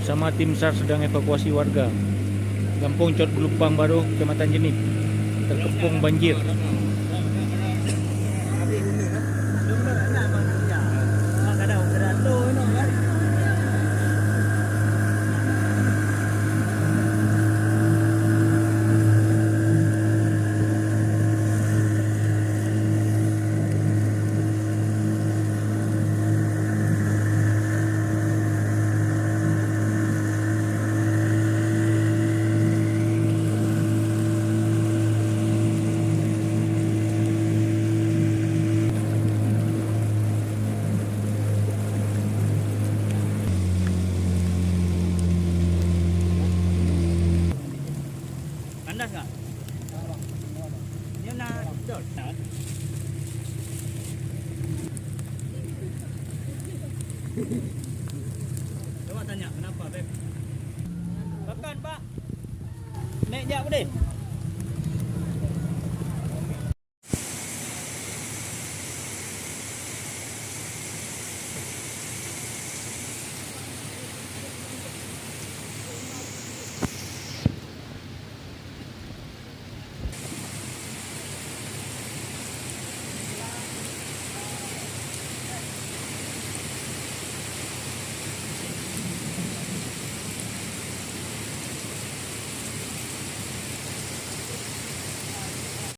bersama tim SAR sedang evakuasi warga. Kampung Cot Gelupang Baru, Kecamatan Jenip, terkepung banjir. Kandas nggak? Dia nak dot. Coba tanya kenapa, Beb? Bahkan Pak. Naik jap deh.